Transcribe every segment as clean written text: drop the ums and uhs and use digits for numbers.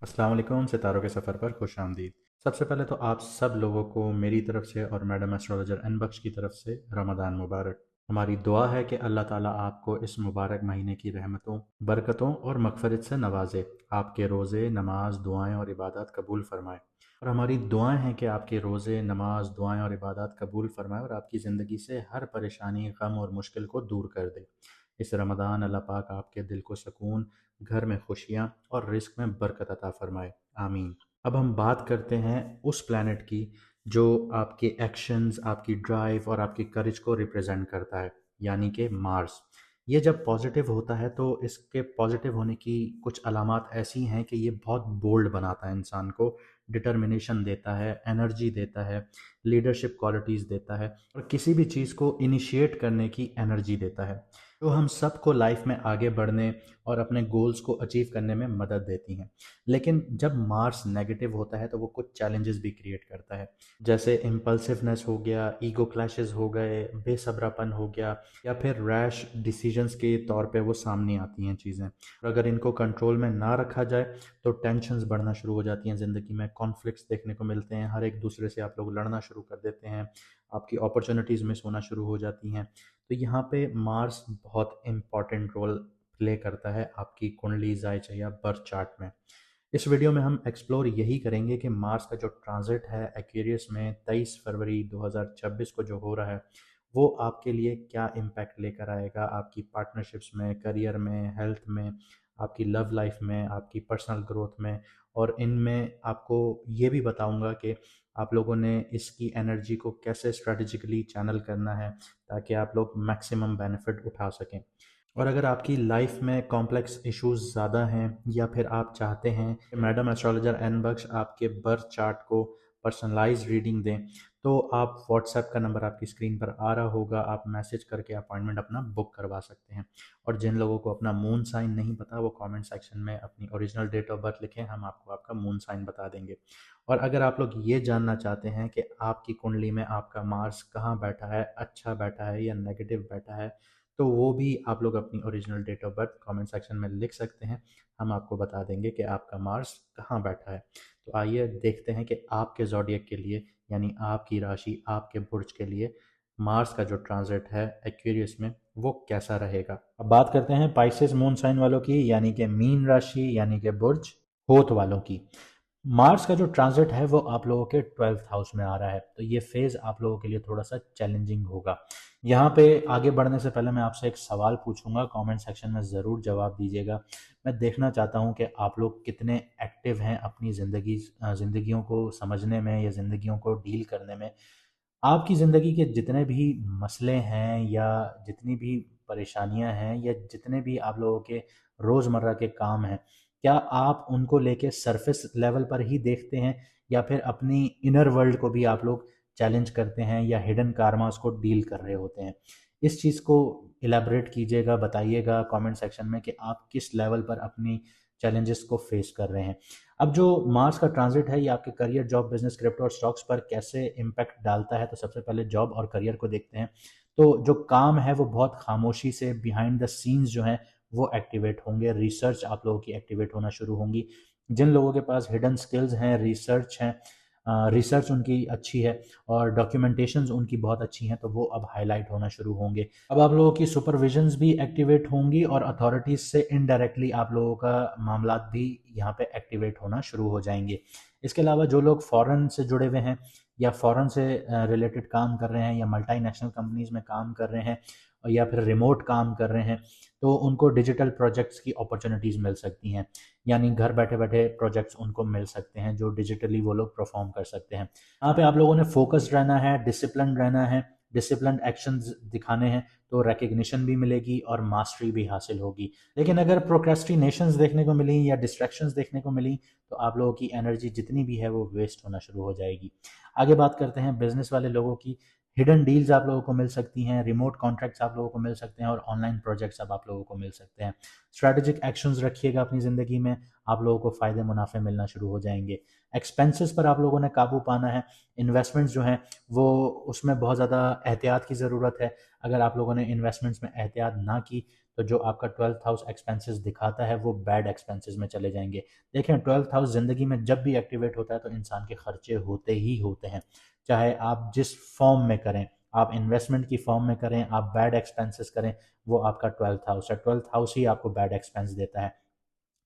अस्सलाम वालेकुम। सितारों के सफ़र पर खुश आमदीद। सबसे पहले तो आप सब लोगों को मेरी तरफ से और मैडम एस्ट्रोलॉजर एन बख्श की तरफ से रमज़ान मुबारक। हमारी दुआ है कि अल्लाह ताला आपको इस मुबारक महीने की रहमतों, बरकतों और मग़फ़िरत से नवाजे, आपके रोज़े, नमाज, दुआएं और इबादत कबूल फरमाए। और हमारी दुआएं हैं कि आपके रोज़े, नमाज, दुआएं और इबादत कबूल फरमाए और आपकी ज़िंदगी से हर परेशानी, गम और मुश्किल को दूर कर दे। इस रमज़ान अल्लाह पाक आपके दिल को सुकून, घर में खुशियाँ और रिस्क में बरकत अता फरमाए। आमीन। अब हम बात करते हैं उस प्लैनेट की जो आपके एक्शंस, आपकी ड्राइव और आपकी करेज को रिप्रेजेंट करता है, यानी कि मार्स। ये जब पॉजिटिव होता है तो इसके पॉजिटिव होने की कुछ अलामात ऐसी हैं कि ये बहुत बोल्ड बनाता है इंसान को, डिटर्मिनेशन देता है, एनर्जी देता है, लीडरशिप क्वालिटीज़ देता है और किसी भी चीज़ को इनिशिएट करने की एनर्जी देता है, जो हम सबको लाइफ में आगे बढ़ने और अपने गोल्स को अचीव करने में मदद देती हैं। लेकिन जब मार्स नेगेटिव होता है तो वो कुछ चैलेंजेस भी क्रिएट करता है, जैसे इम्पल्सिवनेस हो गया, ईगो क्लैशेस हो गए, बेसब्रापन हो गया या फिर रैश डिसीजंस के तौर पे वो सामने आती हैं चीज़ें। और अगर इनको कंट्रोल में ना रखा जाए तो टेंशन्स बढ़ना शुरू हो जाती हैं ज़िंदगी में, कॉन्फ्लिक्ट्स देखने को मिलते हैं, हर एक दूसरे से आप लोग लड़ना शुरू कर देते हैं, आपकी अपॉर्चुनिटीज़ मिस होना शुरू हो जाती हैं। तो यहाँ पे मार्स बहुत इम्पॉर्टेंट रोल प्ले करता है आपकी कुंडली जायचा या बर्थ चार्ट में। इस वीडियो में हम एक्सप्लोर यही करेंगे कि मार्स का जो ट्रांजिट है एक्वेरियस में 23 फरवरी 2026 को जो हो रहा है, वो आपके लिए क्या इम्पैक्ट लेकर आएगा आपकी पार्टनरशिप्स में, करियर में, हेल्थ में, आपकी लव लाइफ में, आपकी पर्सनल ग्रोथ में। और इनमें आपको ये भी बताऊंगा कि आप लोगों ने इसकी एनर्जी को कैसे स्ट्रेटजिकली चैनल करना है ताकि आप लोग मैक्सिमम बेनिफिट उठा सकें। और अगर आपकी लाइफ में कॉम्प्लेक्स इश्यूज ज़्यादा हैं या फिर आप चाहते हैं कि मैडम एस्ट्रोलॉजर एन बख्श आपके बर्थ चार्ट को पर्सनलाइज रीडिंग दें, तो आप व्हाट्सएप का नंबर आपकी स्क्रीन पर आ रहा होगा, आप मैसेज करके अपॉइंटमेंट अपना बुक करवा सकते हैं। और जिन लोगों को अपना मून साइन नहीं पता वो कमेंट सेक्शन में अपनी ओरिजिनल डेट ऑफ बर्थ लिखें, हम आपको आपका मून साइन बता देंगे। और अगर आप लोग ये जानना चाहते हैं कि आपकी कुंडली में आपका मार्स कहाँ बैठा है, अच्छा बैठा है या नेगेटिव बैठा है, तो वो भी आप लोग अपनी original date of birth comment section में लिख सकते हैं, हम आपको बता देंगे कि आपका मार्स कहाँ बैठा है। तो आइए देखते हैं कि आपके ज़ोडिएक के लिए, यानी आपकी राशि, आपके बुर्ज के लिए मार्स का जो ट्रांजिट है एक्वेरियस में वो कैसा रहेगा। अब बात करते हैं पाइसेस मून साइन वालों की, यानी कि मीन राशि, यानी कि बुर्ज होत वालों की। मार्स का जो ट्रांजिट है वो आप लोगों के 12th हाउस में आ रहा है, तो ये फेज आप लोगों के लिए थोड़ा सा चैलेंजिंग होगा। यहाँ पे आगे बढ़ने से पहले मैं आपसे एक सवाल पूछूंगा, कमेंट सेक्शन में ज़रूर जवाब दीजिएगा। मैं देखना चाहता हूँ कि आप लोग कितने एक्टिव हैं अपनी ज़िंदगियों को समझने में या ज़िंदगियों को डील करने में। आपकी ज़िंदगी के जितने भी मसले हैं या जितनी भी परेशानियां हैं या जितने भी आप लोगों के रोज़मर्रा के काम हैं, क्या आप उनको लेके सरफेस लेवल पर ही देखते हैं या फिर अपनी इनर वर्ल्ड को भी आप लोग चैलेंज करते हैं या हिडन कार्मास को डील कर रहे होते हैं? इस चीज़ को इलेबरेट कीजिएगा, बताइएगा कमेंट सेक्शन में कि आप किस लेवल पर अपनी चैलेंजेस को फेस कर रहे हैं। अब जो मार्स का ट्रांजिट है ये आपके करियर, जॉब, बिजनेस, क्रिप्टो और स्टॉक्स पर कैसे इम्पैक्ट डालता है, तो सबसे पहले जॉब और करियर को देखते हैं। तो जो काम है वो बहुत खामोशी से बिहाइंड द सीन्स जो है वो एक्टिवेट होंगे, रिसर्च आप लोगों की एक्टिवेट होना शुरू होंगी। जिन लोगों के पास हिडन स्किल्स हैं, रिसर्च हैं, रिसर्च उनकी अच्छी है और डॉक्यूमेंटेशंस उनकी बहुत अच्छी हैं, तो वो अब हाईलाइट होना शुरू होंगे। अब आप लोगों की सुपरविजन्स भी एक्टिवेट होंगी और अथॉरिटीज़ से इनडायरेक्टली आप लोगों का मामलात भी यहाँ पे एक्टिवेट होना शुरू हो जाएंगे। इसके अलावा जो लोग फ़ॉरेन से जुड़े हुए हैं या फ़ॉरेन से रिलेटेड काम कर रहे हैं या मल्टीनेशनल कंपनीज़ में काम कर रहे हैं या फिर रिमोट काम कर रहे हैं, तो उनको डिजिटल प्रोजेक्ट्स की अपॉर्चुनिटीज़ मिल सकती हैं, यानी घर बैठे बैठे प्रोजेक्ट्स उनको मिल सकते हैं जो डिजिटली वो लोग परफॉर्म कर सकते हैं। यहाँ पे आप लोगों ने फोकस्ड रहना है, डिसिप्लिन रहना है, डिसिप्लिन एक्शंस दिखाने हैं, तो रिकग्निशन भी मिलेगी और मास्टरी भी हासिल होगी। लेकिन अगर प्रोक्रेस्टिनेशंस देखने को मिली या डिस्ट्रैक्शंस देखने को मिली तो आप लोगों की एनर्जी जितनी भी है वो वेस्ट होना शुरू हो जाएगी। आगे बात करते हैं बिजनेस वाले लोगों की। हिडन डील्स आप लोगों को मिल सकती हैं, रिमोट कॉन्ट्रैक्ट्स आप लोगों को मिल सकते हैं और ऑनलाइन प्रोजेक्ट्स अब आप लोगों को मिल सकते हैं। स्ट्रैटेजिक एक्शंस रखिएगा अपनी ज़िंदगी में, आप लोगों को फ़ायदे मुनाफे मिलना शुरू हो जाएंगे। एक्सपेंसेस पर आप लोगों ने काबू पाना है। इन्वेस्टमेंट्स जो हैं वो उसमें बहुत ज़्यादा एहतियात की ज़रूरत है। अगर आप लोगों ने इन्वेस्टमेंट्स में एहतियात ना की तो जो आपका 12th हाउस एक्सपेंसेस दिखाता है वो बैड एक्सपेंसेस में चले जाएंगे। देखें, 12th हाउस ज़िंदगी में जब भी एक्टिवेट होता है तो इंसान के खर्चे होते ही होते हैं, चाहे आप जिस फॉर्म में करें, आप इन्वेस्टमेंट की फॉर्म में करें, आप बैड एक्सपेंसेस करें, वो आपका 12th हाउस है। 12th हाउस ही आपको बैड एक्सपेंस देता है।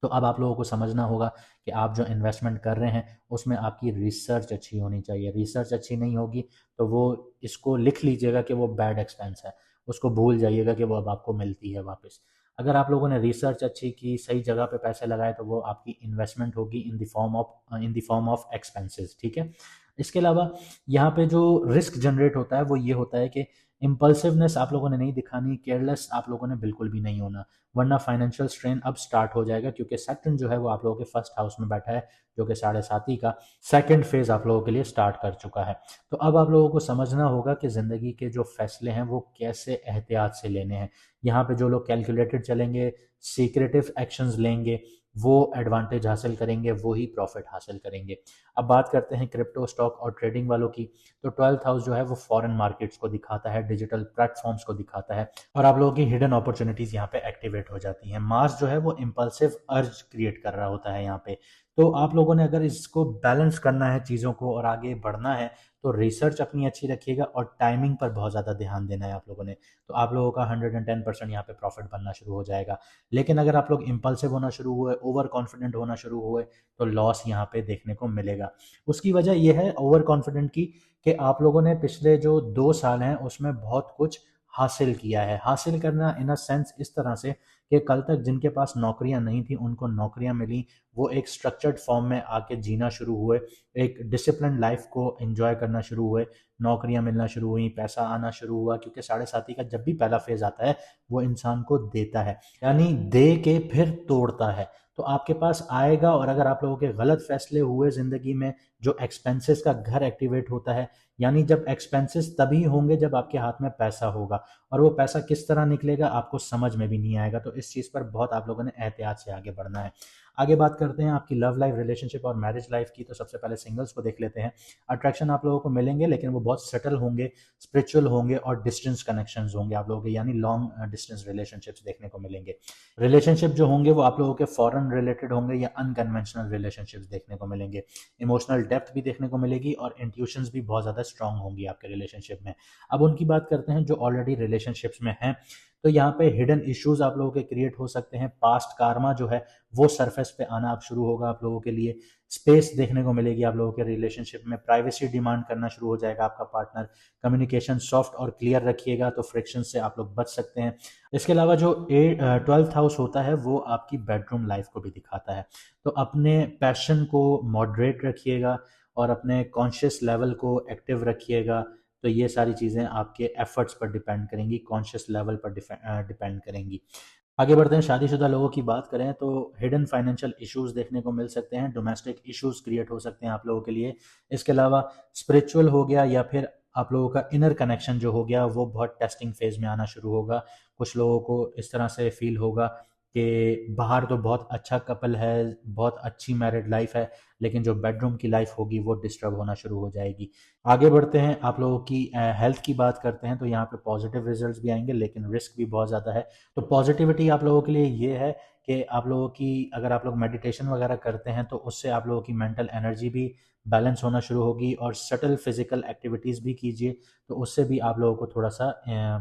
तो अब आप लोगों को समझना होगा कि आप जो इन्वेस्टमेंट कर रहे हैं उसमें आपकी रिसर्च अच्छी होनी चाहिए। रिसर्च अच्छी नहीं होगी तो वो, इसको लिख लीजिएगा कि वो बैड एक्सपेंस है, उसको भूल जाइएगा कि वो अब आपको मिलती है वापस। अगर आप लोगों ने रिसर्च अच्छी की, सही जगह पे पैसे लगाए, तो वो आपकी इन्वेस्टमेंट होगी in the form of expenses, ठीक है। इसके अलावा यहाँ पे जो रिस्क जनरेट होता है वो ये होता है कि इम्पल्सिवनेस आप लोगों ने नहीं दिखानी, केयरलेस आप लोगों ने बिल्कुल भी नहीं होना, वरना फाइनेंशियल स्ट्रेन अब स्टार्ट हो जाएगा, क्योंकि सैटर्न जो है वो आप लोगों के फर्स्ट हाउस में बैठा है, जो कि 7.5 का सेकंड फेज आप लोगों के लिए स्टार्ट कर चुका है। तो अब आप लोगों को समझना होगा कि ज़िंदगी के जो फैसले हैं वो कैसे एहतियात से लेने हैं। यहाँ पे जो लोग कैलकुलेटेड चलेंगे, सीक्रेटिव एक्शंस लेंगे, वो एडवांटेज हासिल करेंगे, वो ही प्रॉफिट हासिल करेंगे। अब बात करते हैं क्रिप्टो, स्टॉक और ट्रेडिंग वालों की। तो 12th हाउस जो है वो फॉरेन मार्केट्स को दिखाता है, डिजिटल प्लेटफॉर्म्स को दिखाता है, और आप लोगों की हिडन अपॉर्चुनिटीज यहाँ पे एक्टिवेट हो जाती हैं। मार्स जो है वो इम्पल्सिव अर्ज क्रिएट कर रहा होता है यहाँ पे। तो आप लोगों ने अगर इसको बैलेंस करना है चीज़ों को और आगे बढ़ना है, तो रिसर्च अपनी अच्छी रखिएगा और टाइमिंग पर बहुत ज़्यादा ध्यान देना है आप लोगों ने। तो आप लोगों का 110% यहाँ पे प्रॉफिट बनना शुरू हो जाएगा। लेकिन अगर आप लोग इम्पल्सिव होना शुरू हुए, ओवर कॉन्फिडेंट होना शुरू हुए, तो लॉस यहाँ पे देखने को मिलेगा। उसकी वजह यह है ओवर कॉन्फिडेंट की, कि आप लोगों ने पिछले जो 2 साल हैं उसमें बहुत कुछ हासिल किया है। हासिल करना इन अ सेंस इस तरह से कि कल तक जिनके पास नौकरियां नहीं थी उनको नौकरियां मिली, वो एक स्ट्रक्चर्ड फॉर्म में आके जीना शुरू हुए, एक डिसिप्लिन लाइफ को एंजॉय करना शुरू हुए, नौकरियां मिलना शुरू हुई, पैसा आना शुरू हुआ, क्योंकि 7.5 का जब भी पहला फेज आता है वो इंसान को देता है, यानी दे के फिर तोड़ता है। तो आपके पास आएगा, और अगर आप लोगों के गलत फैसले हुए ज़िंदगी में, जो एक्सपेंसेस का घर एक्टिवेट होता है, यानी जब एक्सपेंसेस तभी होंगे जब आपके हाथ में पैसा होगा, और वो पैसा किस तरह निकलेगा आपको समझ में भी नहीं आएगा। तो इस चीज़ पर बहुत आप लोगों ने एहतियात से आगे बढ़ना है। आगे बात करते हैं आपकी लव लाइफ, रिलेशनशिप और मैरिज लाइफ की। तो सबसे पहले सिंगल्स को देख लेते हैं। अट्रैक्शन आप लोगों को मिलेंगे, लेकिन वो बहुत सटल होंगे, स्पिरिचुअल होंगे और डिस्टेंस कनेक्शंस होंगे आप लोगों के, यानी लॉन्ग डिस्टेंस रिलेशनशिप्स देखने को मिलेंगे। रिलेशनशिप जो होंगे वो आप लोगों के फॉरेन रिलेटेड होंगे या अनकन्वेंशनल रिलेशनशिप्स देखने को मिलेंगे। इमोशनल डेप्थ भी देखने को मिलेगी और इंट्यूशंस भी बहुत ज़्यादा स्ट्रांग होंगी आपके रिलेशनशिप में। अब उनकी बात करते हैं जो ऑलरेडी रिलेशनशिप्स में हैं। तो यहाँ पे हिडन इश्यूज आप लोगों के क्रिएट हो सकते हैं। पास्ट कार्मा जो है वो सरफेस पे आना अब शुरू होगा आप लोगों के लिए। स्पेस देखने को मिलेगी आप लोगों के रिलेशनशिप में। प्राइवेसी डिमांड करना शुरू हो जाएगा आपका पार्टनर। कम्युनिकेशन सॉफ्ट और क्लियर रखिएगा तो फ्रिक्शन से आप लोग बच सकते हैं। इसके अलावा जो 12th हाउस होता है वो आपकी बेडरूम लाइफ को भी दिखाता है। तो अपने पैशन को मॉडरेट रखिएगा और अपने कॉन्शियस लेवल को एक्टिव रखिएगा। तो ये सारी चीज़ें आपके एफर्ट्स पर डिपेंड करेंगी, कॉन्शियस लेवल पर डिपेंड करेंगी। आगे बढ़ते हैं, शादीशुदा लोगों की बात करें तो हिडन फाइनेंशियल इश्यूज देखने को मिल सकते हैं, डोमेस्टिक इश्यूज क्रिएट हो सकते हैं आप लोगों के लिए। इसके अलावा स्पिरिचुअल हो गया या फिर आप लोगों का इनर कनेक्शन जो हो गया वो बहुत टेस्टिंग फेज में आना शुरू होगा। कुछ लोगों को इस तरह से फील होगा कि बाहर तो बहुत अच्छा कपल है, बहुत अच्छी मैरिड लाइफ है, लेकिन जो बेडरूम की लाइफ होगी वो डिस्टर्ब होना शुरू हो जाएगी। आगे बढ़ते हैं, आप लोगों की हेल्थ की बात करते हैं। तो यहाँ पे पॉजिटिव रिजल्ट्स भी आएंगे लेकिन रिस्क भी बहुत ज़्यादा है। तो पॉजिटिविटी आप लोगों के लिए ये है कि आप लोगों की, अगर आप लोग मेडिटेशन वगैरह करते हैं तो उससे आप लोगों की मेंटल एनर्जी भी बैलेंस होना शुरू होगी, और सटल फिजिकल एक्टिविटीज़ भी कीजिए तो उससे भी आप लोगों को थोड़ा सा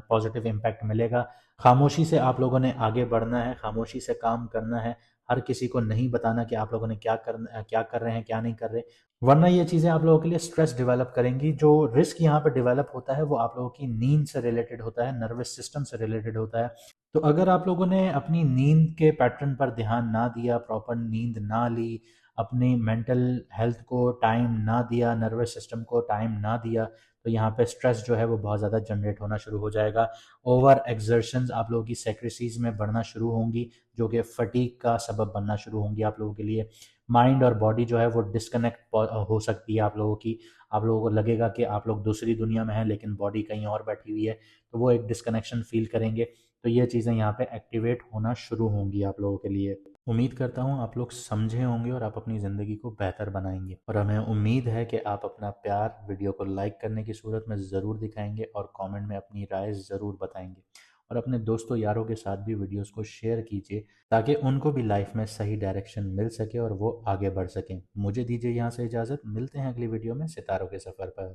पॉजिटिव इम्पैक्ट मिलेगा। खामोशी से आप लोगों ने आगे बढ़ना है, खामोशी से काम करना है। हर किसी को नहीं बताना कि आप लोगों ने क्या कर रहे हैं, क्या नहीं कर रहे, वरना ये चीज़ें आप लोगों के लिए स्ट्रेस डेवलप करेंगी। जो रिस्क यहाँ पे डेवलप होता है वो आप लोगों की नींद से रिलेटेड होता है, नर्वस सिस्टम से रिलेटेड होता है। तो अगर आप लोगों ने अपनी नींद के पैटर्न पर ध्यान ना दिया, प्रॉपर नींद ना ली, अपनी मेंटल हेल्थ को टाइम ना दिया, नर्वस सिस्टम को टाइम ना दिया, तो यहाँ पे स्ट्रेस जो है वो बहुत ज़्यादा जनरेट होना शुरू हो जाएगा। ओवर एक्सर्शंस आप लोगों की सेक्रेसीज में बढ़ना शुरू होंगी, जो कि फटीग का सबब बनना शुरू होंगी आप लोगों के लिए। माइंड और बॉडी जो है वो डिस्कनेक्ट हो सकती है आप लोगों की। आप लोगों को लगेगा कि आप लोग दूसरी दुनिया में हैं लेकिन बॉडी कहीं और बैठी हुई है, तो वो एक डिस्कनेक्शन फील करेंगे। तो ये चीज़ें यहाँ पे एक्टिवेट होना शुरू होंगी आप लोगों के लिए। उम्मीद करता हूँ आप लोग समझे होंगे और आप अपनी ज़िंदगी को बेहतर बनाएंगे, और हमें उम्मीद है कि आप अपना प्यार वीडियो को लाइक करने की सूरत में ज़रूर दिखाएंगे और कमेंट में अपनी राय ज़रूर बताएंगे। और अपने दोस्तों यारों के साथ भी वीडियोस को शेयर कीजिए ताकि उनको भी लाइफ में सही डायरेक्शन मिल सके और वो आगे बढ़ सकें। मुझे दीजिए यहाँ से इजाज़त, मिलते हैं अगली वीडियो में सितारों के सफ़र पर।